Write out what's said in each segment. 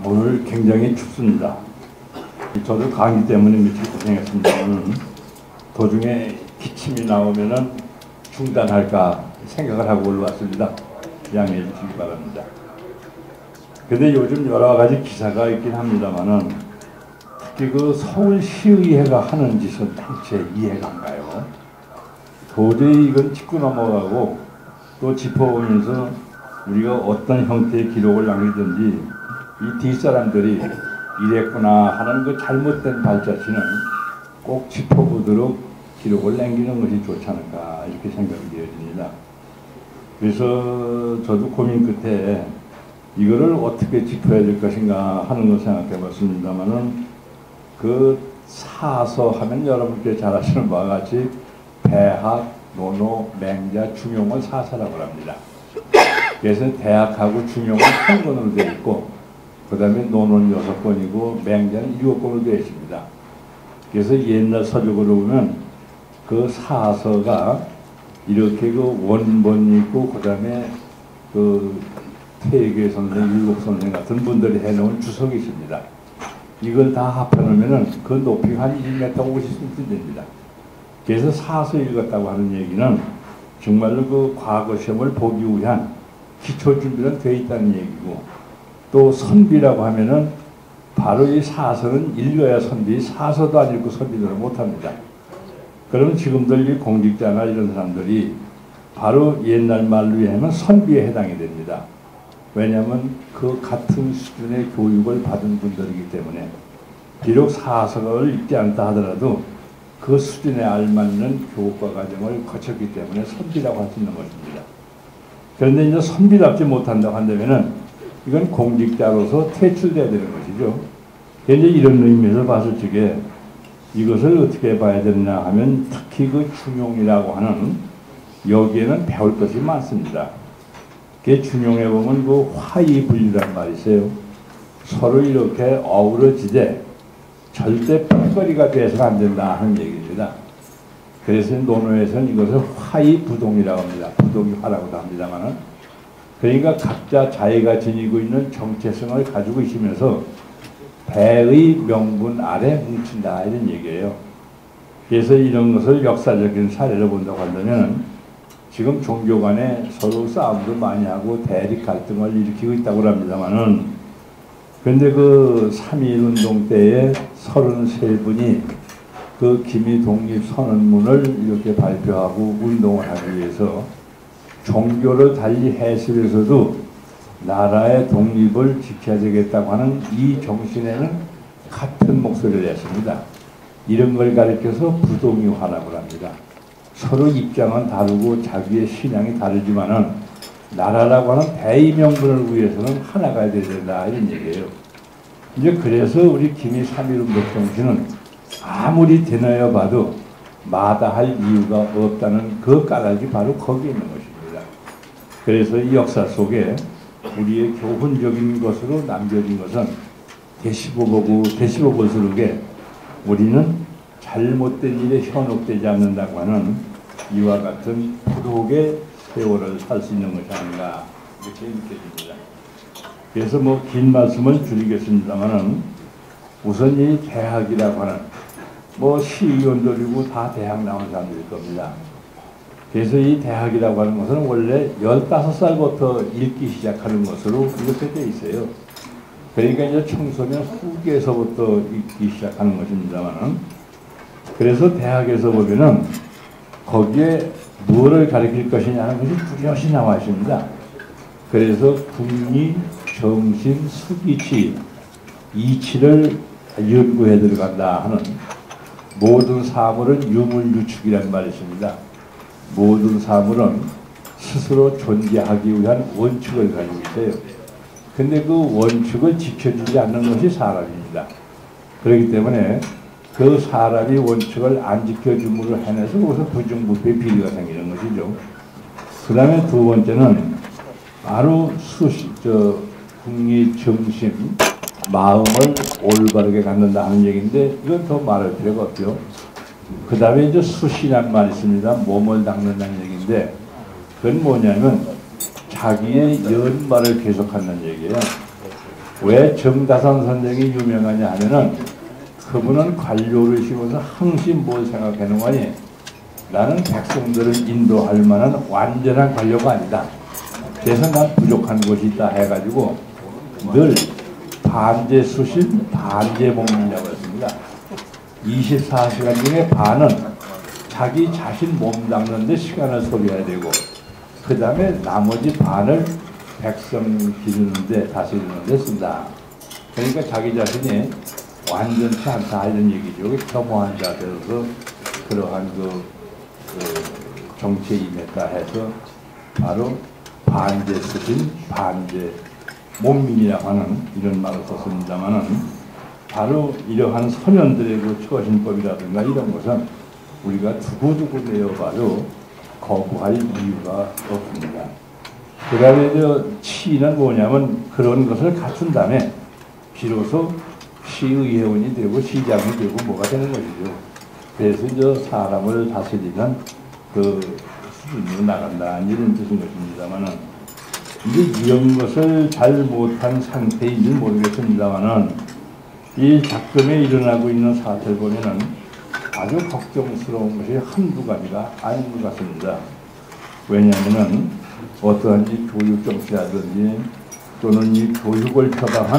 오늘 굉장히 춥습니다. 저도 감기 때문에 며칠 고생했습니다만 도중에 기침이 나오면은 중단할까 생각을 하고 올라왔습니다. 양해해 주시기 바랍니다. 근데 요즘 여러 가지 기사가 있긴 합니다만은 특히 그 서울시의회가 하는 짓은 당체 이해가 안 가요. 도저히 이건 짚고 넘어가고 또 짚어보면서 우리가 어떤 형태의 기록을 남기든지 이 뒷사람들이 이랬구나 하는 그 잘못된 발자취는 꼭 짚어보도록 기록을 남기는 것이 좋지 않을까 이렇게 생각이 되어집니다. 그래서 저도 고민 끝에 이거를 어떻게 짚어야 될 것인가 하는 걸 생각해 봤습니다만은 그 사서 하면 여러분께 잘 아시는 바와 같이 대학, 논어, 맹자, 중용을 사서라고 합니다. 그래서 대학하고 중용은 한 권으로 되어 있고 그 다음에 논어는 6권이고 맹자는 7권으로 되어 있습니다. 그래서 옛날 서적으로 보면 그 사서가 이렇게 그 원본이 있고 그 다음에 그 퇴계 선생, 율곡 선생 같은 분들이 해놓은 주석이 있습니다. 이걸 다 합해놓으면은 그 높이가 한 1m 50cm 됩니다. 그래서 사서 읽었다고 하는 얘기는 정말로 그 과거 시험을 보기 위한 기초 준비는 되어 있다는 얘기고 또 선비라고 하면은 바로 이 사서는 읽어야 선비, 사서도 안 읽고 선비들은 못합니다. 그러면 지금들 이 공직자나 이런 사람들이 바로 옛날 말로 하면 선비에 해당이 됩니다. 왜냐하면 그 같은 수준의 교육을 받은 분들이기 때문에 비록 사서를 읽지 않다 하더라도 그 수준에 알맞는 교육과 과정을 거쳤기 때문에 선비라고 할 수 있는 것입니다. 그런데 이제 선비답지 못한다고 한다면은 이건 공직자로서 퇴출돼야 되는 것이죠. 이제 이런 의미에서 봤을 적에 이것을 어떻게 봐야 되느냐 하면 특히 그 중용이라고 하는 여기에는 배울 것이 많습니다. 그 중용에 보면 그 화이분리란 말이 있어요. 서로 이렇게 어우러지되 절대 뻔거리가 돼서는 안 된다 하는 얘기입니다. 그래서 논어에서는 이것을 화이부동이라고 합니다. 부동이 화라고도 합니다만은 그러니까 각자 자기가 지니고 있는 정체성을 가지고 있으면서 배의 명분 아래 뭉친다 이런 얘기예요. 그래서 이런 것을 역사적인 사례를 본다고 한다면 지금 종교 간에 서로 싸움도 많이 하고 대립 갈등을 일으키고 있다고 합니다만은 그런데 그 3.1운동 때에 33분이 그 기미 독립선언문을 이렇게 발표하고 운동을 하기 위해서 종교를 달리 해석해서도 나라의 독립을 지켜야 되겠다고 하는 이 정신에는 같은 목소리를 냈습니다. 이런 걸 가리켜서 부동의화라고 합니다. 서로 입장은 다르고 자기의 신앙이 다르지만은 나라라고 하는 대의명분을 위해서는 하나가 되어야 된다 이런 얘기예요. 이제 그래서 우리 김이 3.1운동 정신은 아무리 되뇌어 봐도 마다할 이유가 없다는 그 까닭이 바로 거기에 있는 것입니다. 그래서 이 역사 속에 우리의 교훈적인 것으로 남겨진 것은 대시보볼수록에 우리는 잘못된 일에 현혹되지 않는다고 하는 이와 같은 부록의 세월을 살 수 있는 것이 아닌가 이렇게 느껴집니다. 그래서 뭐 긴 말씀을 줄이겠습니다만은 우선 이 대학이라고 하는 뭐 시의원들이고 다 대학 나온 사람들일 겁니다. 그래서 이 대학이라고 하는 것은 원래 15살부터 읽기 시작하는 것으로 이렇게 되어 있어요. 그러니까 이제 청소년 후기에서부터 읽기 시작하는 것입니다만은 그래서 대학에서 보면은 거기에 무엇을 가르칠 것이냐는 것이 뚜렷이 나와 있습니다. 그래서 국리, 정신, 수기치, 이치를 연구해 들어간다 하는 모든 사물은 유물유축이라는 말이 있습니다. 모든 사물은 스스로 존재하기 위한 원칙을 가지고 있어요. 근데 그 원칙을 지켜주지 않는 것이 사람입니다. 그렇기 때문에 그 사람이 원칙을 안 지켜줌으로 해내서 거기서 부정부패 비리가 생기는 것이죠. 그 다음에 두 번째는 바로 국리, 정신, 마음을 올바르게 갖는다 하는 얘기인데 이건 더 말할 필요가 없죠. 그 다음에 이제 수시란 말이 있습니다. 몸을 닦는다는 얘기인데 그건 뭐냐면 자기의 연말을 계속한다는 얘기예요. 왜 정다선 선생이 유명하냐 하면은 그분은 관료를 씌워서 항상 뭘 생각하는 거니 나는 백성들을 인도할 만한 완전한 관료가 아니다. 그래서 난 부족한 것이 있다 해가지고 늘 반제 수신, 반제 몸이라고 했습니다. 24시간 중에 반은 자기 자신 몸 닦는데 시간을 소비해야 되고 그 다음에 나머지 반을 백성 기르는데 다스리는데 쓴다. 그러니까 자기 자신이 완전치 않다 이런 얘기죠. 겸허한 자세로서 그러한 그 정치에 임했다 해서 바로 반제 수신, 반제 몸민이라고 하는 이런 말을 썼습니다만은 바로 이러한 선현들의 그 처신법이라든가 이런 것은 우리가 두고두고 내어봐도 거부할 이유가 없습니다. 그 다음에 치는 뭐냐면 그런 것을 갖춘 다음에 비로소 시의회원이 되고 시장이 되고 뭐가 되는 것이죠. 그래서 사람을 다스리는 그 수준으로 나간다 이런 뜻인 것입니다만은 이제 이런 것을 잘 못한 상태인지 모르겠습니다만은 이 작금에 일어나고 있는 사태를 보면은 아주 걱정스러운 것이 한두 가지가 아닌 것 같습니다. 왜냐하면은 어떠한 이 교육 정치라든지 또는 이 교육을 표방한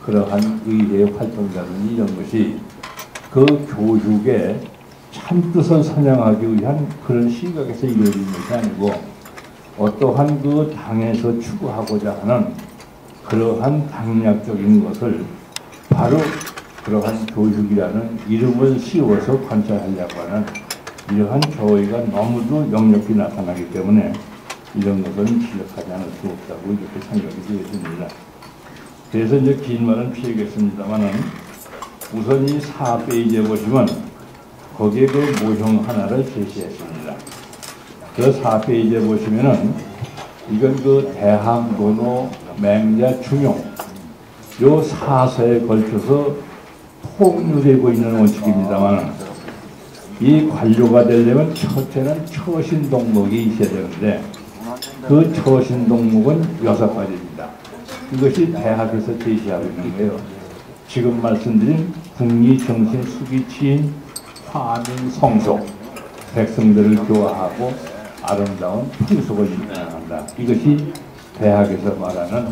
그러한 의회 활동이라든지 이런 것이 그 교육의 참뜻을 선양하기 위한 그런 시각에서 이루어지는 것이 아니고 어떠한 그 당에서 추구하고자 하는 그러한 당략적인 것을 바로 그러한 교육이라는 이름을 씌워서 관찰하려고 하는 이러한 저희가 너무도 역력히 나타나기 때문에 이런 것은 지적하지 않을 수 없다고 이렇게 생각이 되었습니다. 그래서 이제 긴 말은 피하겠습니다만은 우선 이 4페이지에 보시면 거기에 그 모형 하나를 제시했습니다. 그 4페이지에 보시면은 이건 그 대항, 논어, 맹자, 중용 요 4서에 걸쳐서 통유되고 있는 원칙입니다만 이 관료가 되려면 첫째는 처신동목이 있어야 되는데 그 처신동목은 6가지입니다. 이것이 대학에서 제시하고 있는 거예요. 지금 말씀드린 국리, 정신, 수기, 치인, 화민, 성속 백성들을 교화하고 아름다운 풍속을 인정한다. 이것이 대학에서 말하는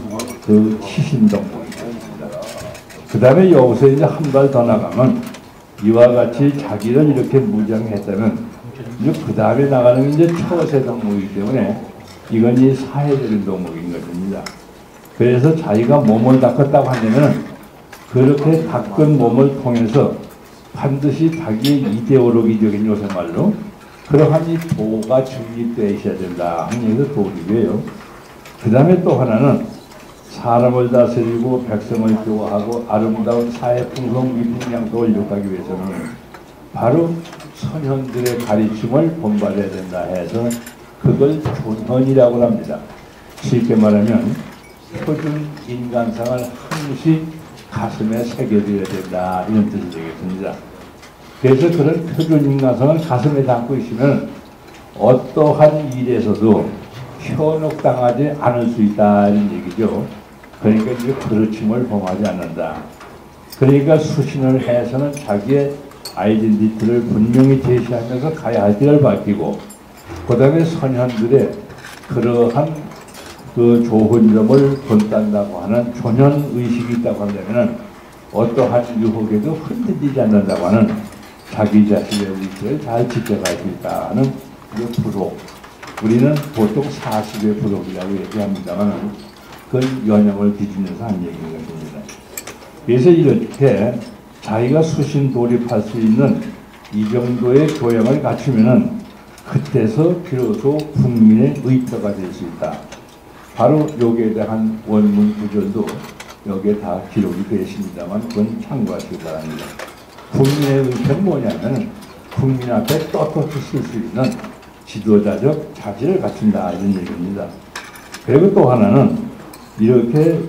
그 치신동목입니다. 그 다음에 여기서 이제 한 발 더 나가면 이와 같이 자기를 이렇게 무장했다면 이제 그 다음에 나가는 게 이제 처세동목이기 때문에 이건 이 사회적인 동목인 것입니다. 그래서 자기가 몸을 닦았다고 하려면 그렇게 닦은 몸을 통해서 반드시 자기의 이데올로기적인 요새 말로 그러한 이 도가 정립되어 있어야 된다 하는 얘기가 도리고요. 그 다음에 또 하나는 사람을 다스리고 백성을 교화하고 아름다운 사회 풍속 미풍양속을 이룩하기 위해서는 바로 선현들의 가르침을 본받아야 된다 해서 그걸 존헌이라고 합니다. 쉽게 말하면 표준 인간상을 항시 가슴에 새겨줘야 된다 이런 뜻이 되겠습니다. 그래서 그런 표준 인간상을 가슴에 담고 있으면 어떠한 일에서도 현혹당하지 않을 수 있다는 얘기죠. 그러니까 이제 그르침을 범하지 않는다. 그러니까 수신을 해서는 자기의 아이덴티티를 분명히 제시하면서 가야 할 길을 밝히고 그 다음에 선현들의 그러한 그 좋은 점을 본딴다고 하는 존현 의식이 있다고 한다면 어떠한 유혹에도 흔들리지 않는다고 하는 자기 자신의 위치를 잘 지켜갈 수 있다는 그 부록. 우리는 보통 40의 부록이라고 얘기합니다만 그건 연영을 기준해서 한 얘기인 것입니다. 그래서 이렇게 자기가 수신 돌입할 수 있는 이 정도의 교양을 갖추면은 그때서 비로소 국민의 의표가 될 수 있다. 바로 여기에 대한 원문 구절도 여기에 다 기록이 되어 있습니다만 그건 참고하시기 바랍니다. 국민의 의표는 뭐냐면 국민 앞에 떳떳이 쓸 수 있는 지도자적 자질을 갖춘다 이런 얘기입니다. 그리고 또 하나는 이렇게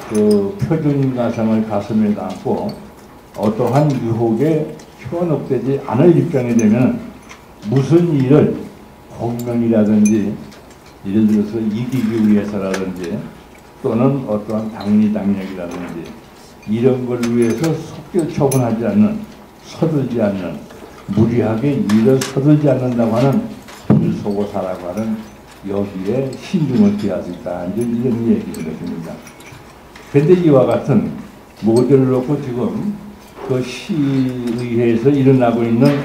그 표준인간상을 가슴에 담고 어떠한 유혹에 현혹되지 않을 입장이 되면 무슨 일을 공명이라든지 예를 들어서 이기기 위해서라든지 또는 어떠한 당리당략이라든지 이런 걸 위해서 속죄 처분하지 않는, 서두르지 않는, 무리하게 일을 서두르지 않는다고 하는 불소고사라고 하는 여기에 신중을 기할 수 있다. 이제 이런 얘기인 것입니다. 그런데 이와 같은 모델을 놓고 지금 그 시의회에서 일어나고 있는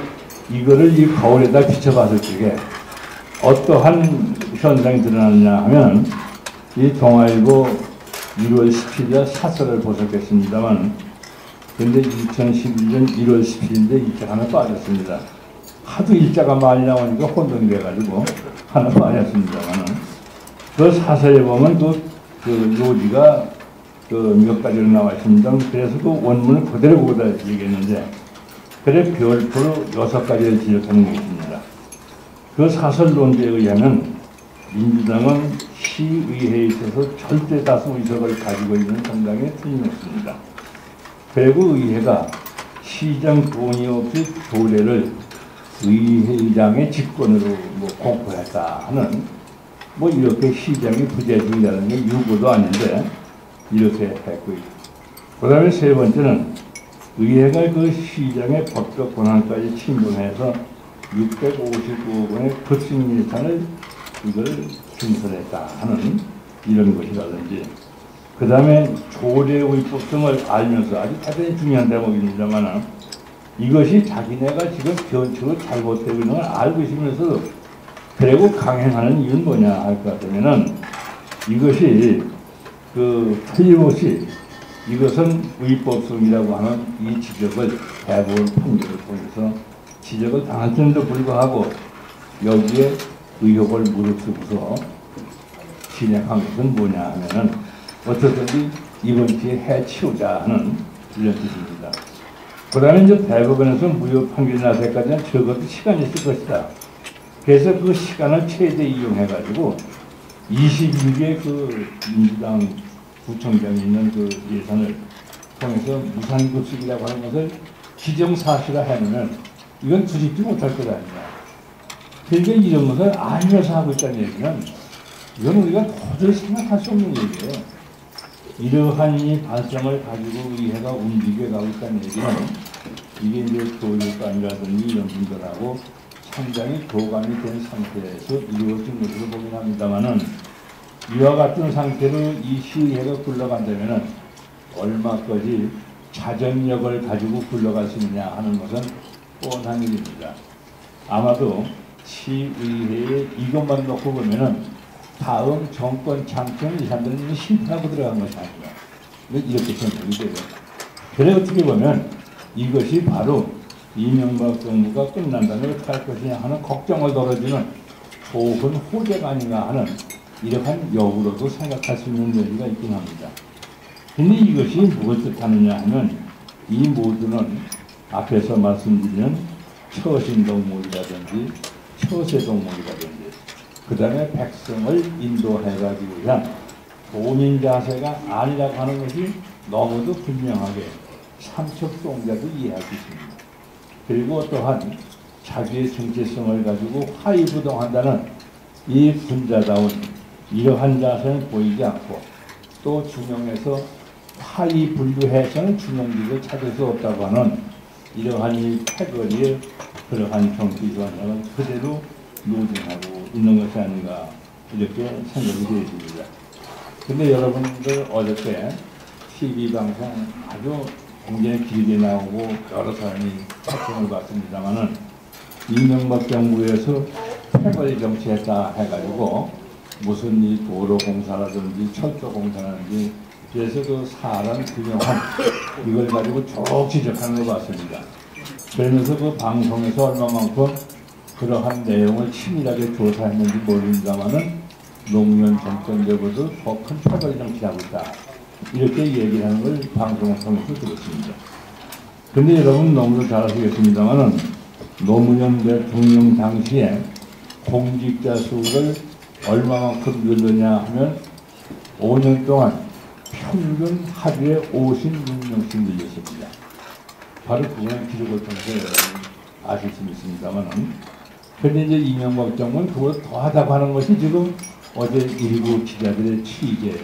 이거를 이 거울에다 비춰봤을 적에 어떠한 현상이 드러나느냐 하면 이 동아일보 1월 17일 사설을 보셨겠습니다만 근데 2011년 1월 17일인데 일자가 하나 빠졌습니다. 하도 일자가 많이 나오니까 혼동이 돼가지고 하나 빠졌습니다만 그 사설에 보면 그 요지가 몇 가지로 나와 있습니다. 그래서 그 원문을 그대로 보다 얘기했는데 그래 별표로 6가지를 지적하는 게 있습니다. 그 사설 논제에 의하면 민주당은 시의회에 있어서 절대 다수 의석을 가지고 있는 정당에 틀림없습니다. 그리고 의회가 시장 동의 없이 조례를 의회장의 직권으로 공포했다 하는 이렇게 시장이 부재중이라는 게 유고도 아닌데 이렇게 했고 그 다음에 세 번째는 의회가 그 시장의 법적 권한까지 침범해서 659억 원의 급식 예산을 이걸 증설했다 하는 이런 것이라든지 그 다음에 조례의 위법성을 알면서 아주 대단히 중요한 대목입니다만 이것이 자기네가 지금 변칙으로 잘못되고 있는 걸 알고 있으면서 그리고 강행하는 이유는 뭐냐 할 것 같으면은 이것이 틀림없이 이것은 위법성이라고 하는 이 지적을 대법원 판결을 통해서 지적을 당했음에도 불구하고 여기에 의혹을 무릅쓰고서 진행한 것은 뭐냐 하면은 어떻든지 이번 기회에 해치우자 하는 이런 뜻입니다. 그 다음에 이제 대법원에서 무효 판결이 날 때까지는 적어도 시간이 있을 것이다. 그래서 그 시간을 최대 이용해가지고 22개 그 민주당 구청장이 있는 그 예산을 통해서 무상급식이라고 하는 것을 기정사실화 해놓으면 이건 뒤집지 못할 것 아니냐. 그러니까 이런 것을 알면서 하고 있다는 얘기는 이건 우리가 도저히 생각할 수 없는 얘기예요. 이러한 이 발상을 가지고 의회가 움직여가고 있다는 얘기는 이게 이제 교육관이라든지 이런 분들하고 상당히 교감이 된 상태에서 이루어진 것으로 보긴 합니다만은 이와 같은 상태로 이 시의회가 굴러간다면은 얼마까지 자정력을 가지고 굴러갈 수 있느냐 하는 것은 뻔한 일입니다. 아마도 시의회에 이것만 놓고 보면은 다음 정권 창출은 이 사람들은 실패하고 들어간 것이 아닌가. 이렇게 생각이 돼요. 그래 어떻게 보면 이것이 바로 이명박 정부가 끝난다면 어떻게 할 것이냐 하는 걱정을 덜어주는 좋은 호재가 아닌가 하는 이러한 역으로도 생각할 수 있는 여지가 있긴 합니다. 근데 이것이 무엇을 뜻하느냐 하면 이 모두는 앞에서 말씀드린 처신동물이라든지 처세동물이라든지 그 다음에 백성을 인도해가지고 위한 도민자세가 아니라고 하는 것이 너무도 분명하게 삼척동자도 이해할 수 있습니다. 그리고 또한 자기의 정체성을 가지고 화이부동한다는 이 군자다운 이러한 자세는 보이지 않고 또 중용에서 화이 분류해서는 중용직을 찾을 수 없다고 하는 이러한 이 패거리의 그러한 정치 전략을 그대로 노진하고 있는 것이 아닌가 이렇게 생각이 되어집니다. 근데 여러분들 어저께 TV방송 아주 굉장히 길게 나오고 여러 사람이 파송을 받습니다만은 이명박 정부에서 패거리 정치했다 해가지고 무슨 이 도로공사라든지 철도공사라든지 그래서 그 사람 규명한 이걸 가지고 쭉 지적하는 거 봤습니다. 그러면서 그 방송에서 얼마만큼 그러한 내용을 치밀하게 조사했는지 모릅니다만은 노무현 정권 때보다 더 큰 패거리 정치하고 있다. 이렇게 얘기를 하는 걸 방송을 통해서 들었습니다. 근데 여러분 너무도 잘 아시겠습니다만은 노무현 대통령 당시에 공직자 수를 얼마만큼 늘느냐 하면 5년 동안 평균 하루에 56명씩 늘렸습니다. 바로 그건 기록을 통해서 여러분 아실 수 있습니다만은 그런데 이제 이명박 정부는 그걸 더하다고 하는 것이 지금 어제 일부 기자들의 취재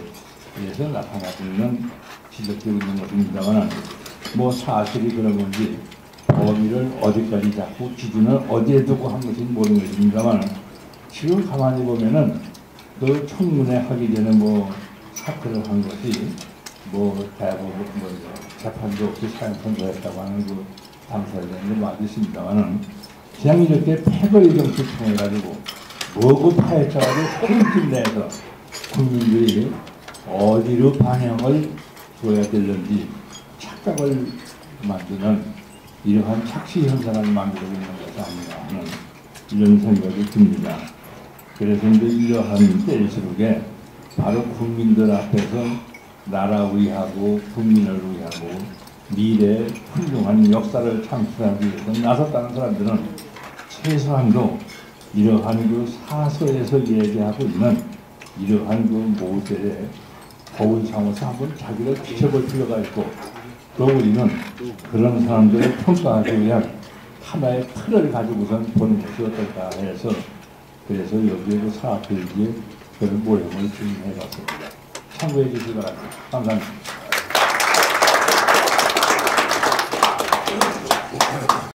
그래서 나타나고 있는 지적되고 있는 것입니다만 뭐 사실이 그런 건지 범위를 어디까지 잡고 기준을 어디에 두고 한 것인지 모르는 것입니다만 지금 가만히 보면은 그 청문회 하기 전에 뭐 사퇴를 한 것이 뭐 대법원 뭐 재판도 없이 사형 선고했다고 하는 그 당사자들도 맞으십니다만은 그냥 이렇게 패거리 정치 통해가지고 뭐고 파헤쳐가지고 소름낌 내서 국민들이 어디로 방향을 둬야 되는지 착각을 만드는 이러한 착시 현상을 만들고 있는 것이 아닌가 하는 이런 생각이 듭니다. 그래서 이제 이러한 때일수록에 바로 국민들 앞에서 나라 위하고 국민을 위하고 미래의 훌륭한 역사를 창출하기 위해서 나섰다는 사람들은 최소한도 이러한 그 사서에서 얘기하고 있는 이러한 그 모델에 거울 삼아서 한번 자기를 비춰볼 필요가 있고 또 우리는 그런 사람들을 평가하기 위한 하나의 틀을 가지고선 보는 것이 어떨까 해서 그래서 여기에 그 사학교에 그런 모형을 준비해봤습니다. 참고해 주시기 바랍니다. 감사합니다.